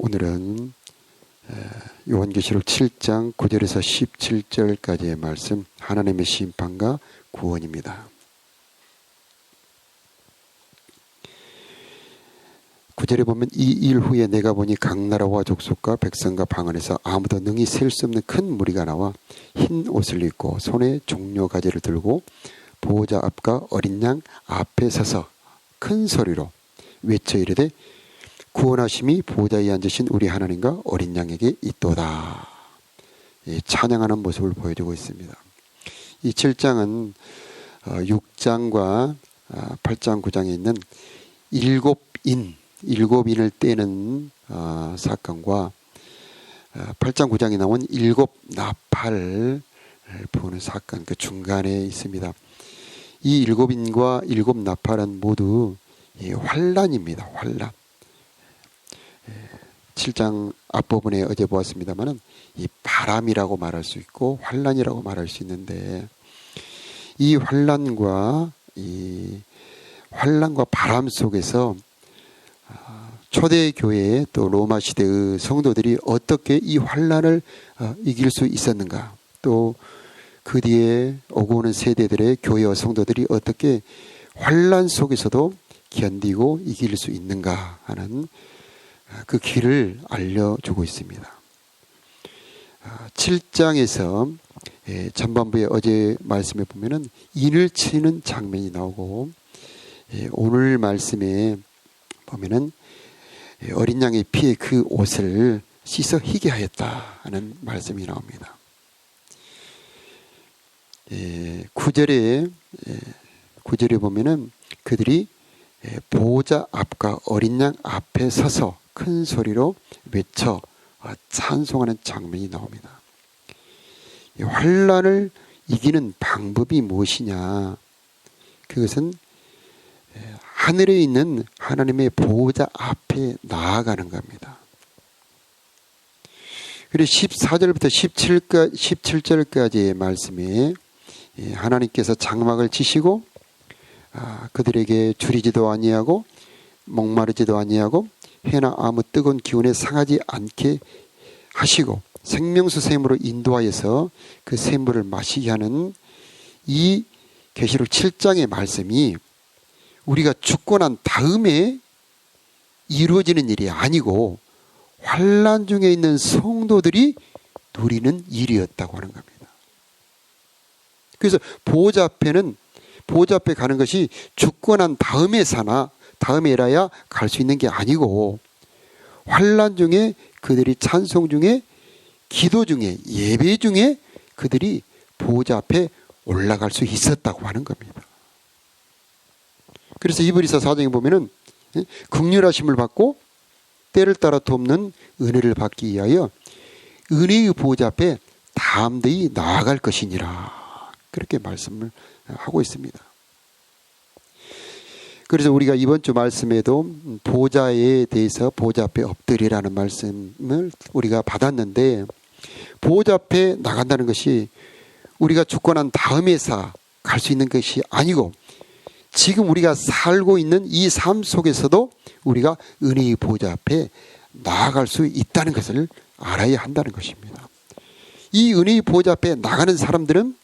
오늘은 요한계시록 7장 9절에서 17절까지의 말씀, 하나님의 심판과 구원입니다. 9절에 보면 이 일 후에 내가 보니 각 나라와 족속과 백성과 방 안에서 아무도 능히 셀 수 없는 큰 무리가 나와 흰 옷을 입고 손에 종려 가지를 들고 보호자 앞과 어린 양 앞에 서서 큰 소리로 외쳐 이르되 구원하심이 보호자에 앉으신 우리 하나님과 어린 양에게 있도다. 찬양하는 모습을 보여주고 있습니다. 이 7장은 6장과 8장 9장에 있는 일곱인을 떼는 사건과 8장 9장에 나온 일곱 나팔을 부는 사건, 그 중간에 있습니다. 이 일곱인과 일곱 나팔은 모두 환란입니다. 환란. 7장 앞부분에 어제 보았습니다만은 이 바람이라고 말할 수 있고 환란이라고 말할 수 있는데, 이 환란과 바람 속에서 초대 교회 또 로마 시대의 성도들이 어떻게 이 환란을 이길 수 있었는가, 또 그 뒤에 오고 오는 세대들의 교회와 성도들이 어떻게 환란 속에서도 견디고 이길 수 있는가 하는 그 길을 알려주고 있습니다. 7장에서 전반부에 어제 말씀에 보면은 인을 치는 장면이 나오고, 오늘 말씀에 보면은 어린 양의 피에 그 옷을 씻어 희게 하였다 하는 말씀이 나옵니다. 9절에 보면은 그들이 보호자 앞과 어린 양 앞에 서서 큰 소리로 외쳐 찬송하는 장면이 나옵니다. 환란을 이기는 방법이 무엇이냐? 그것은 하늘에 있는 하나님의 보호자 앞에 나아가는 겁니다. 그리고 14절부터 17절까지의 말씀에 하나님께서 장막을 치시고 그들에게 줄이지도 아니하고 목마르지도 아니하고 해나 아무 뜨거운 기운에 상하지 않게 하시고 생명수 샘으로 인도하여서 그 샘물을 마시게 하는 이 계시록 7장의 말씀이 우리가 죽고 난 다음에 이루어지는 일이 아니고 환란 중에 있는 성도들이 누리는 일이었다고 하는 겁니다. 그래서 보호자 앞에 가는 것이 죽고 난 다음에라야 갈 수 있는 게 아니고, 환란 중에 그들이 찬송 중에 기도 중에 예배 중에 그들이 보호자 앞에 올라갈 수 있었다고 하는 겁니다. 그래서 이브리서 4장에 보면은 긍휼하심을 받고 때를 따라 돕는 은혜를 받기 위하여 은혜의 보호자 앞에 담대히 나아갈 것이니라, 그렇게 말씀을 하고 있습니다. 그래서 우리가 이번 주 말씀에도 보호자에 대해서 보호자 앞에 엎드리라는 말씀을 우리가 받았는데, 보호자 앞에 나간다는 것이 우리가 죽고 난 다음에 갈 수 있는 것이 아니고, 지금 우리가 살고 있는 이 삶 속에서도 우리가 은혜의 보호자 앞에 나아갈 수 있다는 것을 알아야 한다는 것입니다. 이 은혜의 보호자 앞에 나가는 사람들은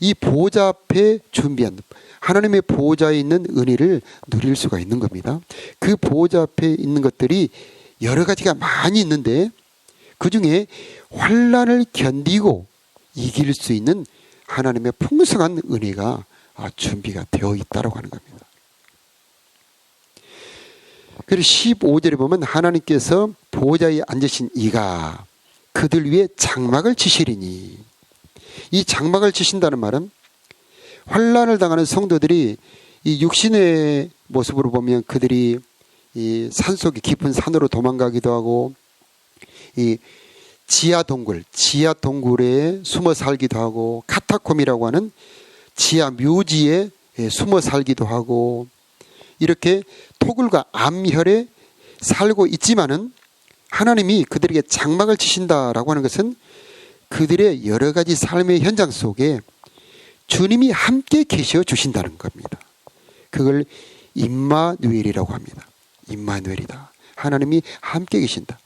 이 보호자 앞에 준비한 하나님의 보호자에 있는 은혜를 누릴 수가 있는 겁니다. 그 보호자 앞에 있는 것들이 여러 가지가 많이 있는데, 그 중에 환란을 견디고 이길 수 있는 하나님의 풍성한 은혜가 준비가 되어 있다고 하는 겁니다. 그리고 15절에 보면 하나님께서 보호자에 앉으신 이가 그들 위에 장막을 치시리니, 이 장막을 치신다는 말은 환란을 당하는 성도들이 이 육신의 모습으로 보면 그들이 이 산속에 깊은 산으로 도망가기도 하고, 이 지하 동굴에 숨어 살기도 하고, 카타콤이라고 하는 지하 묘지에 숨어 살기도 하고, 이렇게 토굴과 암혈에 살고 있지만은 하나님이 그들에게 장막을 치신다라고 하는 것은 그들의 여러 가지 삶의 현장 속에 주님이 함께 계셔 주신다는 겁니다. 그걸 임마누엘이라고 합니다. 임마누엘이다. 하나님이 함께 계신다.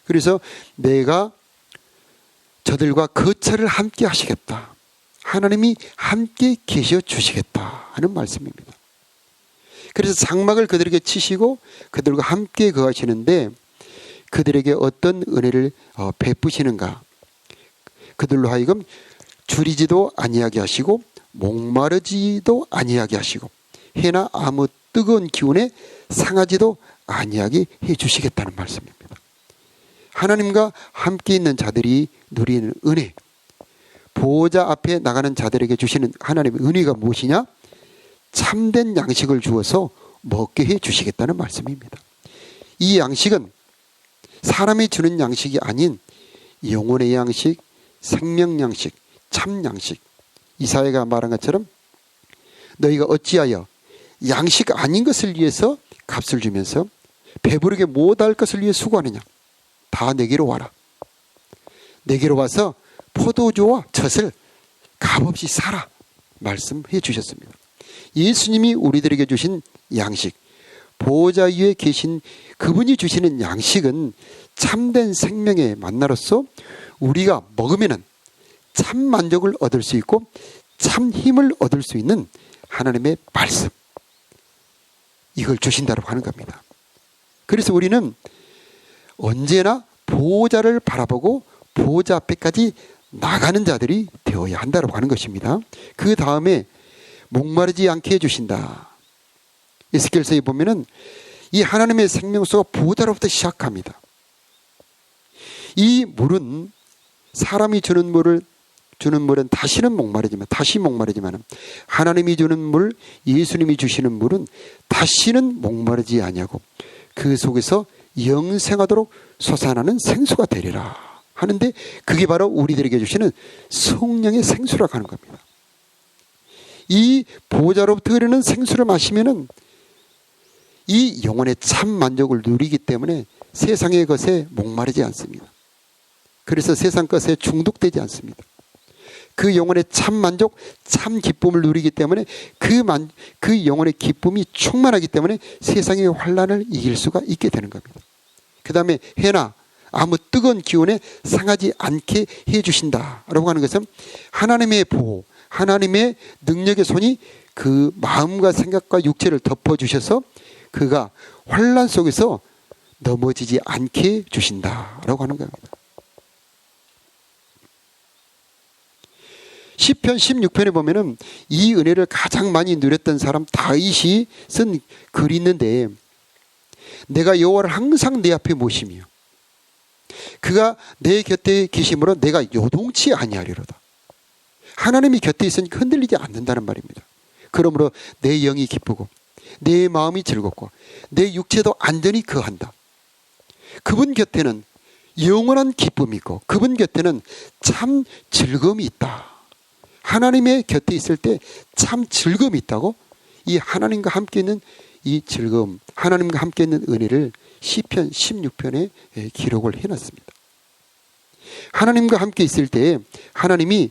그래서 내가 저들과 거처를 함께 하시겠다. 하나님이 함께 계셔 주시겠다 하는 말씀입니다. 그래서 장막을 그들에게 치시고 그들과 함께 거하시는데 그들에게 어떤 은혜를 베푸시는가. 그들로 하여금 줄이지도 아니하게 하시고 목마르지도 아니하게 하시고 해나 아무 뜨거운 기운에 상하지도 아니하게 해주시겠다는 말씀입니다. 하나님과 함께 있는 자들이 누리는 은혜, 보호자 앞에 나가는 자들에게 주시는 하나님의 은혜가 무엇이냐? 참된 양식을 주어서 먹게 해주시겠다는 말씀입니다. 이 양식은 사람이 주는 양식이 아닌 영혼의 양식, 생명 양식, 참 양식. 이사야가 말한 것처럼 너희가 어찌하여 양식 아닌 것을 위해서 값을 주면서 배부르게 못할 것을 위해 수고하느냐. 다 내게로 와라. 내게로 와서 포도주와 젖을 값없이 사라. 말씀해 주셨습니다. 예수님이 우리들에게 주신 양식, 보호자 위에 계신 그분이 주시는 양식은 참된 생명의 만나로서 우리가 먹으면 참 만족을 얻을 수 있고 참 힘을 얻을 수 있는 하나님의 말씀, 이걸 주신다고 하는 겁니다. 그래서 우리는 언제나 보호자를 바라보고 보호자 앞에까지 나가는 자들이 되어야 한다고 하는 것입니다. 그 다음에 목마르지 않게 해주신다. 에스겔서에 보면은 이 하나님의 생명수가 보호자로부터 시작합니다. 이 물은 사람이 주는 물은 다시는 목마르지만 하나님이 주는 물, 예수님이 주시는 물은 다시는 목마르지 아니하고 그 속에서 영생하도록 솟아나는 생수가 되리라 하는데, 그게 바로 우리들에게 주시는 성령의 생수라고 하는 겁니다. 이 보호자로부터 흐르는 생수를 마시면은 이 영혼의 참 만족을 누리기 때문에 세상의 것에 목마르지 않습니다. 그래서 세상 것에 중독되지 않습니다. 그 영혼의 참 만족, 참 기쁨을 누리기 때문에 그 영혼의 기쁨이 충만하기 때문에 세상의 환난을 이길 수가 있게 되는 겁니다. 그 다음에 해나 아무 뜨거운 기운에 상하지 않게 해주신다라고 하는 것은 하나님의 보호, 하나님의 능력의 손이 그 마음과 생각과 육체를 덮어주셔서 그가 환난 속에서 넘어지지 않게 주신다라고 하는 겁니다. 시편 16편에 보면은 이 은혜를 가장 많이 누렸던 사람 다윗이 쓴 글이 있는데, 내가 여호와를 항상 내 앞에 모시며 그가 내 곁에 계심으로 내가 요동치 아니하리로다. 하나님이 곁에 있으니까 흔들리지 않는다는 말입니다. 그러므로 내 영이 기쁘고 내 마음이 즐겁고 내 육체도 안전히 거한다. 그분 곁에는 영원한 기쁨이 있고 그분 곁에는 참 즐거움이 있다. 하나님의 곁에 있을 때 참 즐거움이 있다고, 이 하나님과 함께 있는 이 즐거움, 하나님과 함께 있는 은혜를 시편 16편에 기록을 해놨습니다. 하나님과 함께 있을 때 하나님이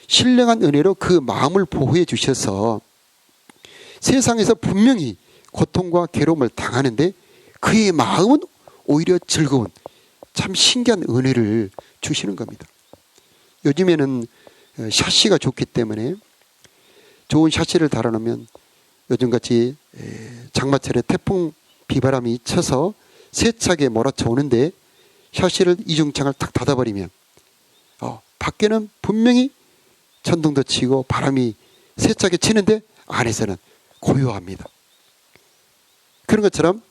신령한 은혜로 그 마음을 보호해 주셔서 세상에서 분명히 고통과 괴로움을 당하는데 그의 마음은 오히려 즐거운 참 신기한 은혜를 주시는 겁니다. 요즘에는 샤시가 좋기 때문에 좋은 샤시를 달아놓으면 요즘같이 장마철에 태풍 비바람이 쳐서 세차게 몰아쳐 오는데 샤시를 이중창을 탁 닫아버리면 밖에는 분명히 천둥도 치고 바람이 세차게 치는데 안에서는 고요합니다. 그런 것처럼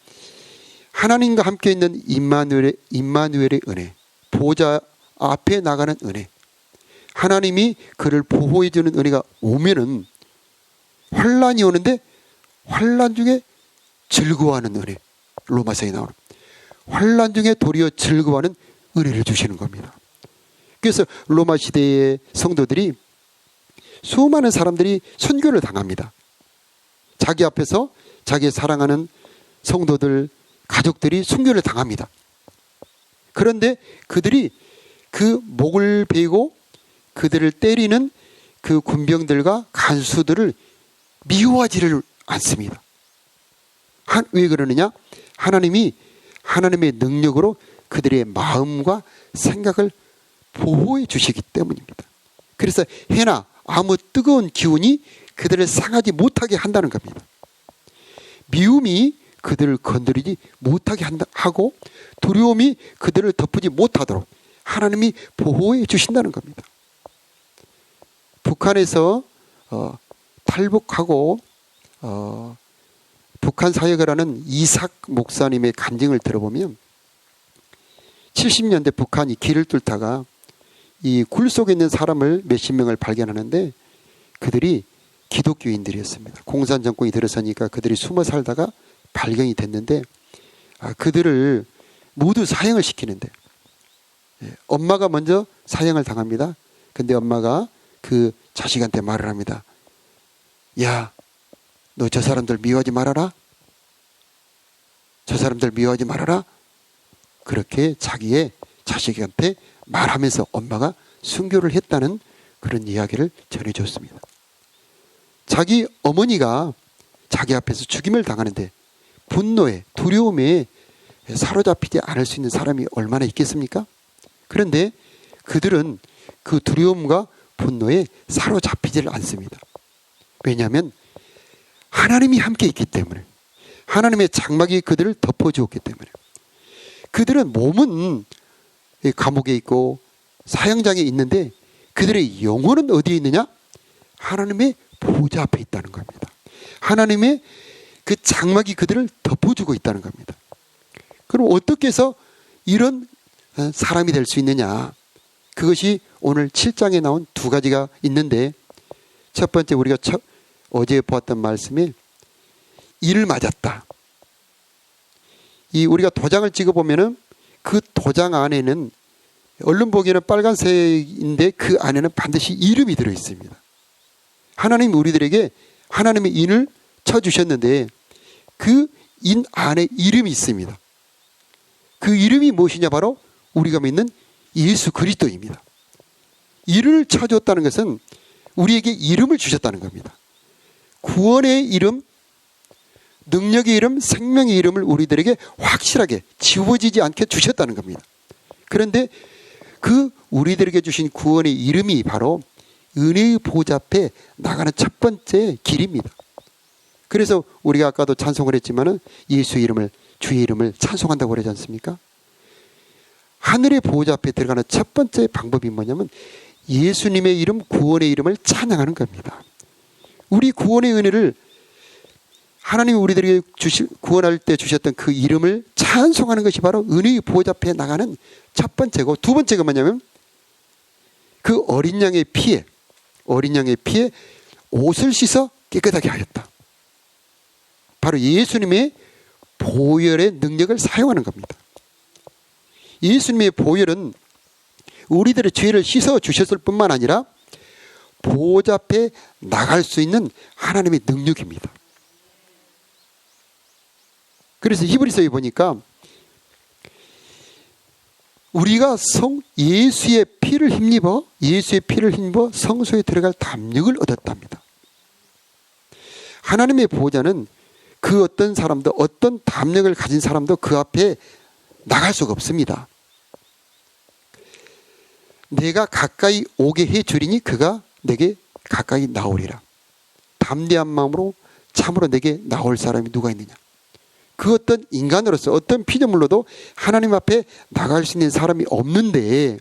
하나님과 함께 있는 임마누엘의 은혜, 보호자 앞에 나가는 은혜, 하나님이 그를 보호해 주는 은혜가 오면은 환란이 오는데 환란 중에 즐거워하는 은혜, 로마서에 나오는 환란 중에 도리어 즐거워하는 은혜를 주시는 겁니다. 그래서 로마 시대의 성도들이 수많은 사람들이 순교를 당합니다. 자기 앞에서 자기 사랑하는 성도들, 가족들이 순교를 당합니다. 그런데 그들이 그 목을 베고 그들을 때리는 그 군병들과 간수들을 미워하지를 않습니다. 왜 그러느냐? 하나님이 하나님의 능력으로 그들의 마음과 생각을 보호해 주시기 때문입니다. 그래서 해나 아무 뜨거운 기운이 그들을 상하지 못하게 한다는 겁니다. 미움이 그들을 건드리지 못하게 하고 두려움이 그들을 덮지 못하도록 하나님이 보호해 주신다는 겁니다. 북한에서 탈북하고 북한 사역을 하는 이삭 목사님의 간증을 들어보면 70년대 북한이 길을 뚫다가 이 굴 속에 있는 사람을 몇십 명을 발견하는데 그들이 기독교인들이었습니다. 공산 정권이 들어서니까 그들이 숨어 살다가 발견이 됐는데 그들을 모두 사형을 시키는데 엄마가 먼저 사형을 당합니다. 근데 엄마가 그 자식한테 말을 합니다. 야, 너 저 사람들 미워하지 말아라. 저 사람들 미워하지 말아라. 그렇게 자기의 자식한테 말하면서 엄마가 순교를 했다는 그런 이야기를 전해줬습니다. 자기 어머니가 자기 앞에서 죽임을 당하는데 분노에 두려움에 사로잡히지 않을 수 있는 사람이 얼마나 있겠습니까? 그런데 그들은 그 두려움과 분노에 사로잡히지를 않습니다. 왜냐하면 하나님이 함께 있기 때문에, 하나님의 장막이 그들을 덮어주었기 때문에. 그들은 몸은 감옥에 있고 사형장에 있는데 그들의 영혼은 어디에 있느냐? 하나님의 보좌 앞에 있다는 겁니다. 하나님의 그 장막이 그들을 덮어주고 있다는 겁니다. 그럼 어떻게 해서 이런 사람이 될 수 있느냐? 그것이 오늘 7장에 나온 두 가지가 있는데, 첫 번째 우리가 어제 보았던 말씀에 이를 맞았다. 우리가 도장을 찍어보면은 그 도장 안에는 얼른 보기에는 빨간색인데 그 안에는 반드시 이름이 들어있습니다. 하나님이 우리들에게 하나님의 인을 쳐주셨는데 그 인 안에 이름이 있습니다. 그 이름이 무엇이냐? 바로 우리가 믿는 예수 그리스도입니다. 이를 쳐줬다는 것은 우리에게 이름을 주셨다는 겁니다. 구원의 이름, 능력의 이름, 생명의 이름을 우리들에게 확실하게 지워지지 않게 주셨다는 겁니다. 그런데 그 우리들에게 주신 구원의 이름이 바로 은혜의 보좌 앞에 나가는 첫 번째 길입니다. 그래서 우리가 아까도 찬송을 했지만은 예수의 이름을, 주의 이름을 찬송한다고 그러지 않습니까? 하늘의 보좌 앞에 들어가는 첫 번째 방법이 뭐냐면 예수님의 이름, 구원의 이름을 찬양하는 겁니다. 우리 구원의 은혜를 하나님이 우리들에게 구원할 때 주셨던 그 이름을 찬송하는 것이 바로 은혜의 보좌 앞에 나가는 첫 번째고, 두 번째가 뭐냐면 그 어린 양의 피에 옷을 씻어 깨끗하게 하였다. 바로 예수님의 보혈의 능력을 사용하는 겁니다. 예수님의 보혈은 우리들의 죄를 씻어 주셨을 뿐만 아니라 보좌 앞에 나갈 수 있는 하나님의 능력입니다. 그래서 히브리서에 보니까 우리가 예수의 피를 힘입어 성소에 들어갈 담력을 얻었답니다. 하나님의 보좌는 그 어떤 사람도, 어떤 담력을 가진 사람도 그 앞에 나갈 수가 없습니다. 내가 가까이 오게 해 주리니 그가 내게 가까이 나오리라. 담대한 마음으로 참으로 내게 나올 사람이 누가 있느냐? 그 어떤 인간으로서, 어떤 피조물로도 하나님 앞에 나갈 수 있는 사람이 없는데,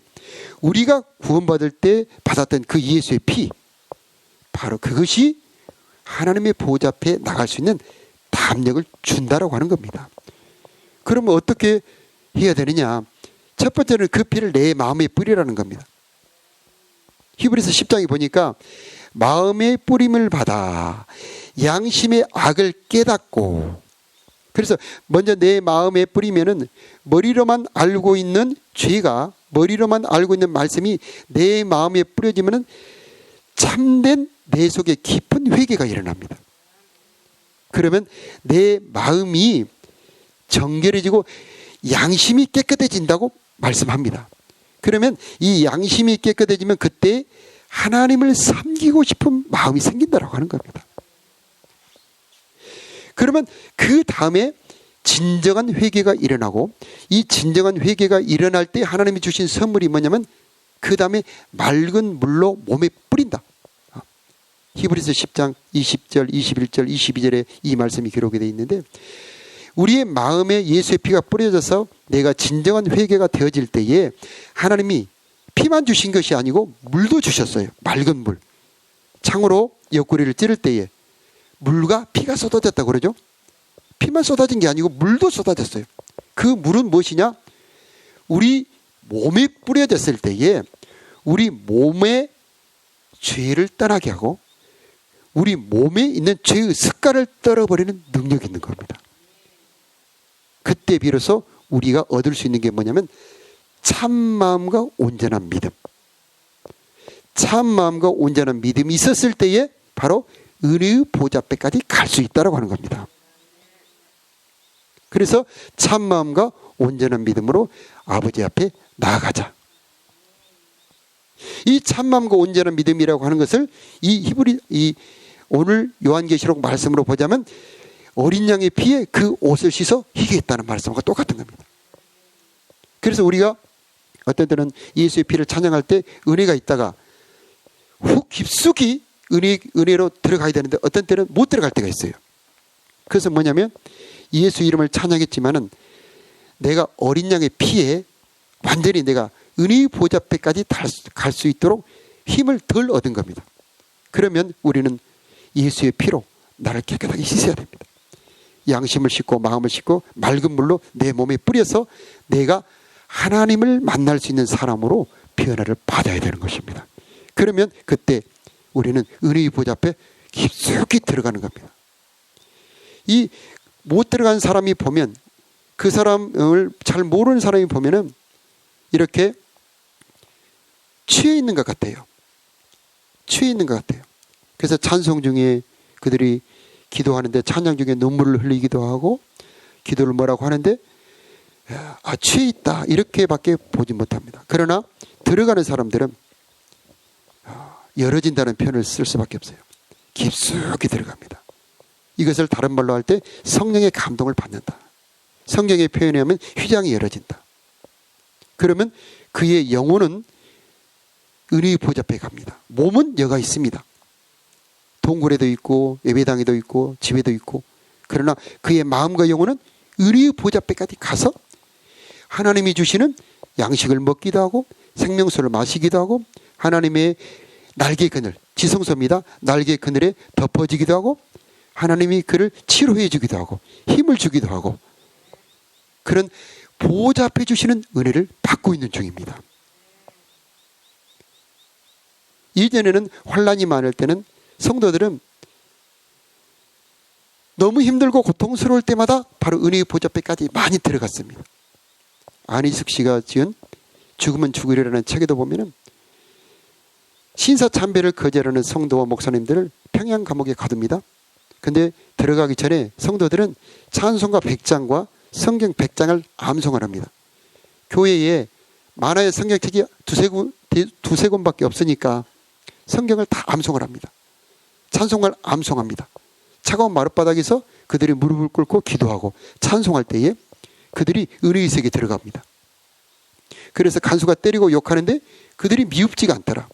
우리가 구원받을 때 받았던 그 예수의 피, 바로 그것이 하나님의 보좌 앞에 나갈 수 있는 담력을 준다라고 하는 겁니다. 그러면 어떻게 해야 되느냐? 첫 번째는 그 피를 내 마음에 뿌리라는 겁니다. 히브리서 10장에 보니까 마음의 뿌림을 받아 양심의 악을 깨닫고, 그래서 먼저 내 마음에 뿌리면은 머리로만 알고 있는 죄가, 머리로만 알고 있는 말씀이 내 마음에 뿌려지면은 참된 내 속에 깊은 회개가 일어납니다. 그러면 내 마음이 정결해지고 양심이 깨끗해진다고 말씀합니다. 그러면 이 양심이 깨끗해지면 그때 하나님을 섬기고 싶은 마음이 생긴다고 하는 겁니다. 그러면 그 다음에 진정한 회개가 일어나고, 이 진정한 회개가 일어날 때 하나님이 주신 선물이 뭐냐면 그 다음에 맑은 물로 몸에 뿌린다. 히브리서 10장 20절, 21절, 22절에 이 말씀이 기록이 되어 있는데, 우리의 마음에 예수의 피가 뿌려져서 내가 진정한 회개가 되어질 때에 하나님이 피만 주신 것이 아니고 물도 주셨어요. 맑은 물. 창으로 옆구리를 찌를 때에 물과 피가 쏟아졌다고 그러죠. 피만 쏟아진 게 아니고 물도 쏟아졌어요. 그 물은 무엇이냐? 우리 몸에 뿌려졌을 때에 우리 몸의 죄를 떠나게 하고 우리 몸에 있는 죄의 습관을 떨어버리는 능력이 있는 겁니다. 그때 비로소 우리가 얻을 수 있는 게 뭐냐면 참마음과 온전한 믿음. 참마음과 온전한 믿음이 있었을 때에 바로 은혜의 보좌 앞에까지 갈 수 있다고 하는 겁니다. 그래서 참마음과 온전한 믿음으로 아버지 앞에 나아가자. 이 참마음과 온전한 믿음이라고 하는 것을 이 오늘 요한계시록 말씀으로 보자면 어린 양의 피에 그 옷을 씻어 희게 했다는 말씀과 똑같은 겁니다. 그래서 우리가 어떤 때는 예수의 피를 찬양할 때 은혜가 있다가 훅 깊숙이 은혜로 들어가야 되는데 어떤 때는 못 들어갈 때가 있어요. 그래서 뭐냐면 예수 이름을 찬양했지만은 내가 어린 양의 피에 완전히 내가 은혜의 보좌 앞에까지 갈 수 있도록 힘을 덜 얻은 겁니다. 그러면 우리는 예수의 피로 나를 깨끗하게 씻어야 됩니다. 양심을 씻고 마음을 씻고 맑은 물로 내 몸에 뿌려서 내가 하나님을 만날 수 있는 사람으로 변화를 받아야 되는 것입니다. 그러면 그때 우리는 은혜의 보좌 앞에 깊숙이 들어가는 겁니다. 이 못 들어간 사람이 보면 그 사람을 잘 모르는 사람이 보면은 이렇게 취해 있는 것 같아요. 취해 있는 것 같아요. 그래서 찬송 중에 그들이 기도하는데 찬양 중에 눈물을 흘리기도 하고 기도를 뭐라고 하는데 취해 있다 이렇게밖에 보지 못합니다. 그러나 들어가는 사람들은 열어진다는 표현을 쓸 수밖에 없어요. 깊숙이 들어갑니다. 이것을 다른 말로 할 때 성령의 감동을 받는다. 성령의 표현에 하면 휘장이 열어진다. 그러면 그의 영혼은 은혜의 보좌 앞에 갑니다. 몸은 여가 있습니다. 동굴에도 있고 예배당에도 있고 집에도 있고, 그러나 그의 마음과 영혼은 은혜의 보좌 앞에까지 가서 하나님이 주시는 양식을 먹기도 하고 생명수를 마시기도 하고 하나님의 날개 그늘, 지성소입니다. 날개 그늘에 덮어지기도 하고 하나님이 그를 치료해 주기도 하고 힘을 주기도 하고 그런 보좌 앞에 주시는 은혜를 받고 있는 중입니다. 이전에는 환난이 많을 때는 성도들은 너무 힘들고 고통스러울 때마다 바로 은혜의 보좌 앞에까지 많이 들어갔습니다. 안희숙 씨가 지은 죽으면 죽으리라는 책에도 보면은 신사참배를 거절하는 성도와 목사님들을 평양 감옥에 가둡니다. 근데 들어가기 전에 성도들은 찬송가 100장과 성경 100장을 암송을 합니다. 교회에 만화의 성경책이 두세 권밖에 없으니까 성경을 다 암송을 합니다. 찬송을 암송합니다. 차가운 마룻바닥에서 그들이 무릎을 꿇고 기도하고 찬송할 때에 그들이 은혜의 세계에 들어갑니다. 그래서 간수가 때리고 욕하는데 그들이 미흡지가 않더라.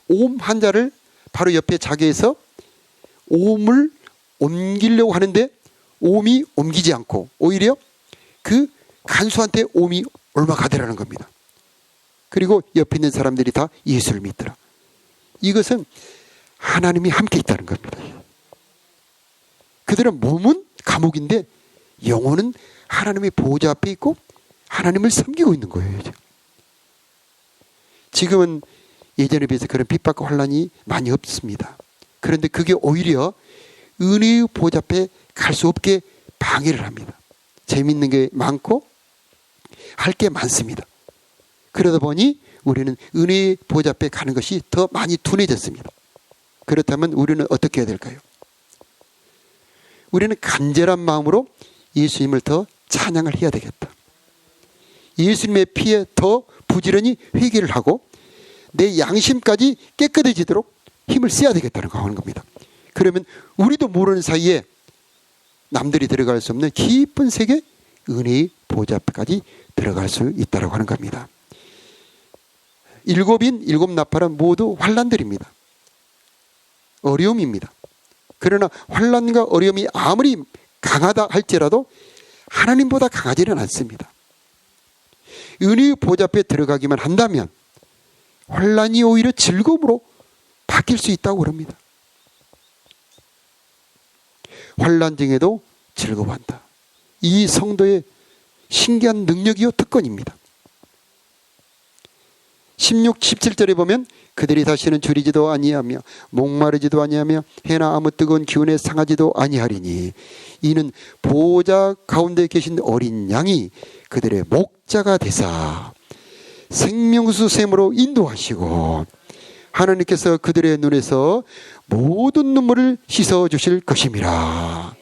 옴 한자를 바로 옆에 자기에서 옴을 옮기려고 하는데 옴이 옮기지 않고 오히려 그 간수한테 옴이 올라가더라는 겁니다. 그리고 옆에 있는 사람들이 다 예수를 믿더라. 이것은 하나님이 함께 있다는 겁니다. 그들은 몸은 감옥인데 영혼은 하나님의 보좌 앞에 있고 하나님을 섬기고 있는 거예요. 지금은 예전에 비해서 그런 핍박과 환난이 많이 없습니다. 그런데 그게 오히려 은혜의 보좌 앞에 갈 수 없게 방해를 합니다. 재밌는 게 많고 할 게 많습니다. 그러다 보니 우리는 은혜의 보좌 앞에 가는 것이 더 많이 둔해졌습니다. 그렇다면 우리는 어떻게 해야 될까요? 우리는 간절한 마음으로 예수님을 더 찬양을 해야 되겠다. 예수님의 피에 더 부지런히 회개를 하고 내 양심까지 깨끗해지도록 힘을 써야 되겠다는 거 하는 겁니다. 그러면 우리도 모르는 사이에 남들이 들어갈 수 없는 깊은 세계, 은혜의 보좌 앞까지 들어갈 수 있다고 하는 겁니다. 일곱 나팔은 모두 환난들입니다. 어려움입니다. 그러나 환난과 어려움이 아무리 강하다 할지라도 하나님보다 강하지는 않습니다. 은혜의 보좌 앞에 들어가기만 한다면 환난이 오히려 즐거움으로 바뀔 수 있다고 그럽니다. 환난 중에도 즐거워한다. 이 성도의 신기한 능력이요 특권입니다. 16, 17절에 보면 그들이 다시는 줄이지도 아니하며 목마르지도 아니하며 해나 아무 뜨거운 기운에 상하지도 아니하리니 이는 보호자 가운데 계신 어린 양이 그들의 목자가 되사 생명수 샘으로 인도하시고 하나님께서 그들의 눈에서 모든 눈물을 씻어주실 것임이라.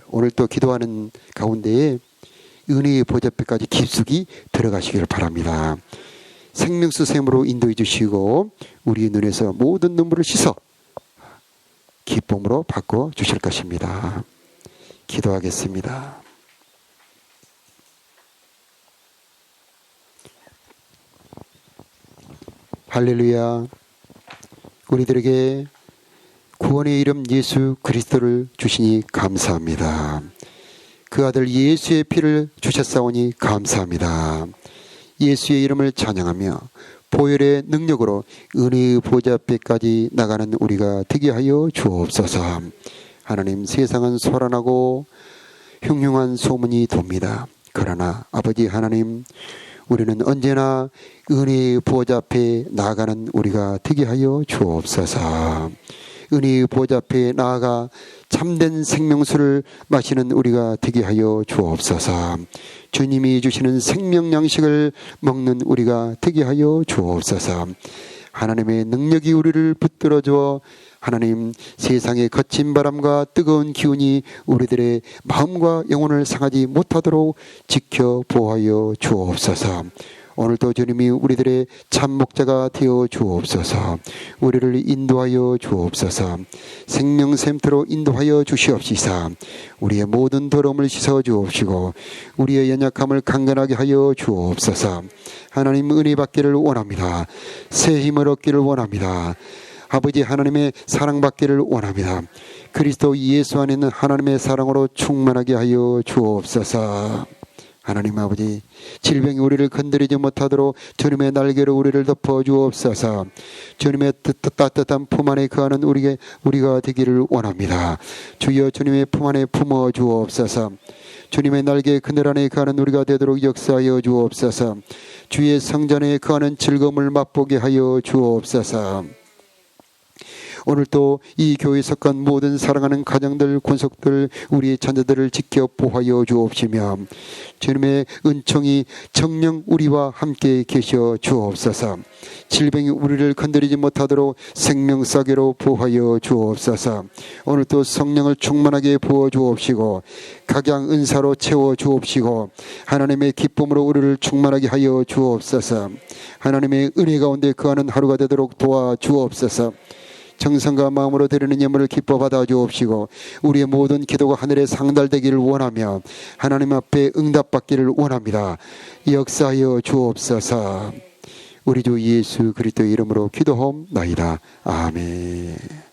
오늘 또 기도하는 가운데에 은혜의 보좌앞까지 깊숙이 들어가시길 바랍니다. 생명수 샘으로 인도해 주시고 우리의 눈에서 모든 눈물을 씻어 기쁨으로 바꿔 주실 것입니다. 기도하겠습니다. 할렐루야. 우리들에게 구원의 이름 예수 그리스도를 주시니 감사합니다. 그 아들 예수의 피를 주셨사오니 감사합니다. 예수의 이름을 찬양하며 보혈의 능력으로 은혜의 보좌 앞에까지 나가는 우리가 되게 하여 주옵소서. 하나님, 세상은 소란하고 흉흉한 소문이 돕니다. 그러나 아버지 하나님, 우리는 언제나 은혜의 보좌 앞에 나아가는 우리가 되게 하여 주옵소서. 은혜의 보좌 앞에 나아가 참된 생명수를 마시는 우리가 되게 하여 주옵소서. 주님이 주시는 생명 양식을 먹는 우리가 되게 하여 주옵소서. 하나님의 능력이 우리를 붙들어 주어 하나님, 세상의 거친 바람과 뜨거운 기운이 우리들의 마음과 영혼을 상하지 못하도록 지켜 보호하여 주옵소서. 오늘도 주님이 우리들의 참 목자가 되어 주옵소서. 우리를 인도하여 주옵소서. 생명샘터로 인도하여 주시옵시사. 우리의 모든 더러움을 씻어 주옵시고 우리의 연약함을 강건하게 하여 주옵소서. 하나님, 은혜 받기를 원합니다. 새 힘을 얻기를 원합니다. 아버지 하나님의 사랑받기를 원합니다. 그리스도 예수 안에 있는 하나님의 사랑으로 충만하게 하여 주옵소서. 하나님 아버지, 질병이 우리를 건드리지 못하도록 주님의 날개로 우리를 덮어 주옵소서. 주님의 따뜻한 품 안에 거하는 우리가 되기를 원합니다. 주여, 주님의 품 안에 품어 주옵소서. 주님의 날개 그늘 안에 거하는 우리가 되도록 역사하여 주옵소서. 주의 성전에 거하는 즐거움을 맛보게 하여 주옵소서. 오늘도 이 교회에 속한 모든 사랑하는 가정들, 권속들, 우리의 자녀들을 지켜 보호하여 주옵시며 주님의 은총이 정녕 우리와 함께 계셔 주옵소서. 질병이 우리를 건드리지 못하도록 생명사계로 보호하여 주옵소서. 오늘도 성령을 충만하게 부어 주옵시고 각양 은사로 채워 주옵시고 하나님의 기쁨으로 우리를 충만하게 하여 주옵소서. 하나님의 은혜 가운데 거하는 하루가 되도록 도와 주옵소서. 정성과 마음으로 드리는 예물을 기뻐 받아 주옵시고 우리의 모든 기도가 하늘에 상달되기를 원하며 하나님 앞에 응답받기를 원합니다. 역사하여 주옵소서. 우리 주 예수 그리스도의 이름으로 기도하옵나이다. 아멘.